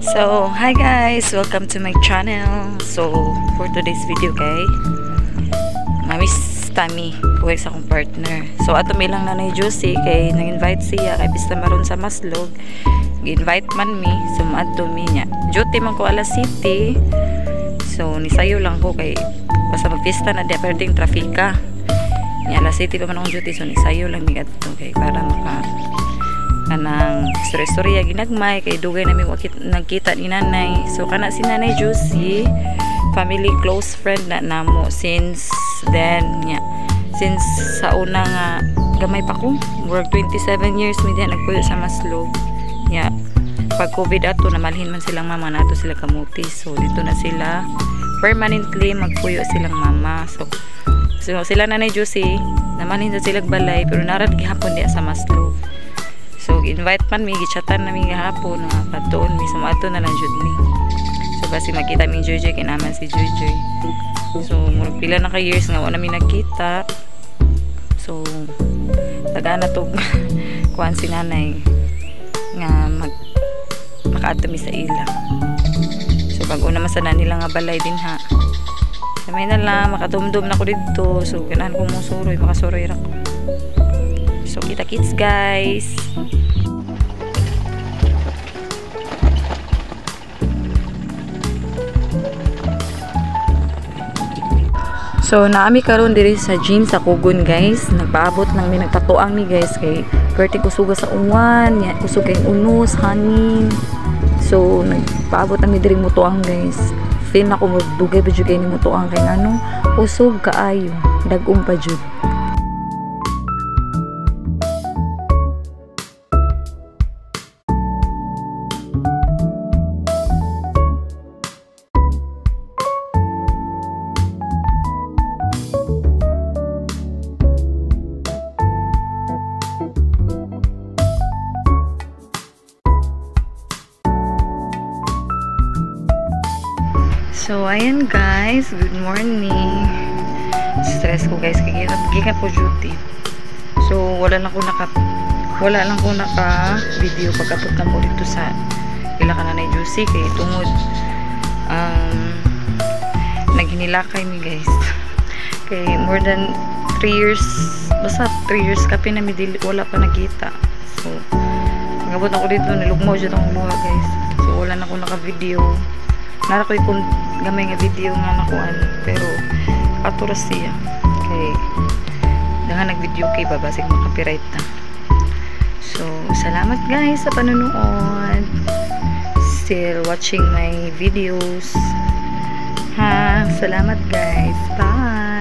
So, hi guys! Welcome to my channel. So, for today's video kay Mami's Tami, huwag sa akong partner. So, ato may lang nanay Josie kay nag-invite siya kay Pista Maron sa Maslog. Nag-invite man mi, sumadto mi niya. Duty man ko alas city. So, nisayo lang ko kay basta mag-pista na di pwedeng trafika. Niya alas city pa man akong duty, so nisayo lang mi adto kay para maka kanang story-storya ginagmay kay dugay namin nagkita ni nanay. So kana si nanay Josie family close friend na namo since then nya. Since sa una nga gamay pa ko work 27 years mi diha nagpuyo sa Maslog nya. Pag COVID ato namalhin man silang mama nato sila kamuti, so dito na sila permanently magpuyo silang mama. So sila nanay Josie namalhin sa silang balay pero narad gihapon diha sa Maslog. So, invite man mi, gichatan na mi gahapon nga patuon mi, sumato na lang jud mi. So, kasi makita mi Joy Joy, kinaman si Joy Joy. So, pila na ka years nga wala mi nagkita. So, taga na to kuan si nanay nga makaato mi sa ila. So, pag una masana nila nga balay din ha. Samay na lang, makatumdum na ko dito. So, ganahan ko mong suroy, makasuroy ra ko. So, kita kits guys. So, naami karon diri sa gym sa Kugon guys. Nagpaabot lang mi, nagpatuang mi guys kay perti kusuga sa uwan, kusog kay unos, hangin. So, nagpaabot mi diri mutuang guys. Feel na ko dugay pa jud kay ni mutuang kay ano, usog kaayo, dagom pa jud. So, ayan guys, good morning. Stress ko guys, gikan po duty. So, wala lang ko naka video pagkapot na po dito sa ila ka nanay Josie kay tungod naghinilakay mi guys. Kay more than 3 years, basta 3 years kapi na mi wala pa nakita. So, pagkapot ako dito, nilugmo dyan akong buha guys. So, wala na ko naka video. Nara ko yung gamay nga video nga nakuan pero aturas siya kay nga nag-video kay babasig makapiright na. So salamat guys sa panonood, still watching my videos ha. Salamat guys, bye.